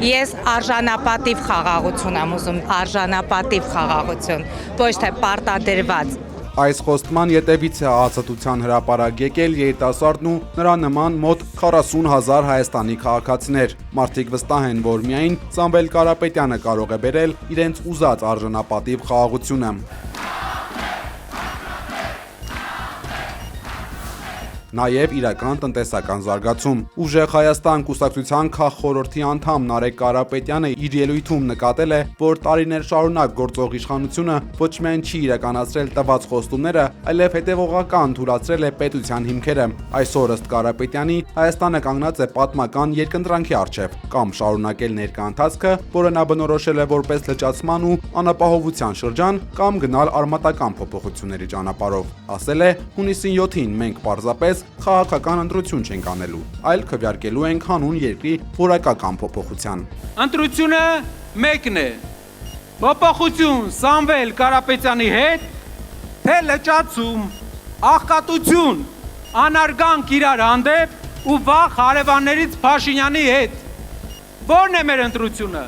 Ես արժանապատիվ խաղաղություն եմ ուզում, արժանապատիվ խաղաղություն, ոչ թե պարտադրված։ Այս խոստման ետևից է ազատության հրապարակ եկել երիտասարդն ու նրա նման մոտ 40,000 Հայաստանի քաղաքացիներ։ Մարդիկ վստահ են, որ միայն Սամվել Կարապետյանը կարող է բերել իրենց ուզած արժանապատիվ խաղաղությունը։ Նաև իրական տնտեսական զարգացում։ Ուժեղ Հայաստան կուսակցության քաղխորհրդի անդամ Նարեկ Կարապետյանը իր ելույթում նկատել է, որ տարիներ շարունակ գործող իշխանությունը ոչ միայն չի իրականացրել տված խոստումները, այլև հետևողական թուլացրել է պետության հիմքերը։ Այսօր ըստ Կարապետյանի Հայաստանը կանգնած է պատմական երկընտրանքի առջև, կամ շարունակել ներկա ընթացքը, որը նա բնորոշել է որպես լճացման ու անապահովության շրջան, կամ գնալ արմատական փոփոխությունների ճանապարհով։ Ասել է՝ հունիսի 7-ին մենք պարզապես քաղաքական ընտրություն չենք անելու, այլ քվեարկելու ենք հանուն երկրի որակական փոփոխության։ Ընտրությունը մեկն է։ Փոփոխություն Սամվել Կարապետյանի հետ, թե լճացում, աղքատություն, անարգանք իրար հանդեպ ու վաղ հարևաններից Փաշինյանի հետ։ Ո՞րն է մեր ընտրությունը։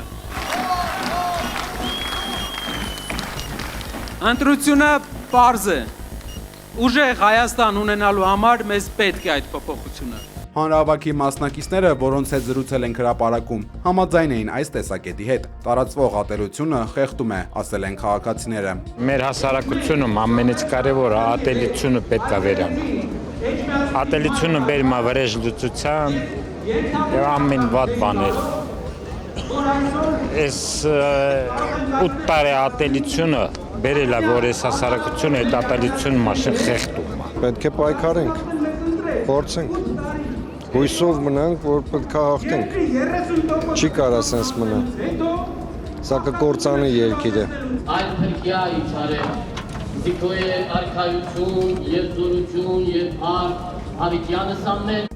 Ընտրությունը պարզ է։ Ուժեղ Հայաստան ունենալու համար մեզ պետք է այդ փոփոխությունը։ Հանրահավաքի մասնակիցները, որոնց հետ զրուցել ենք հրապարակում, համաձայն էին այս տեսակետի հետ։ Տարածվող ատելությունը խեղդում է, ասել են քաղաքացիները։ Մեր հասարակությունում ամենից կարևորը ատելությունը պետք է վերանա։ Ատելությունը բերում է վրեժլուծության եւ ամեն վատ բաներ։ Այս 8 տարի ատելությունը բերել է, որ այս հասարակությունը այդ ատելությունը մաշին խեղդում է։ Պետք է պայքարենք, փորձենք, հույսով մնանք, որ պետք է հաղթենք։ Չի կարա սենց մնալ։ Սա կկործանի երկիրը։ Այդ փրկյա իջարե, զիքոյ արքայություն, եւ զորություն, եւ հարկ, հավիտյանս ամեն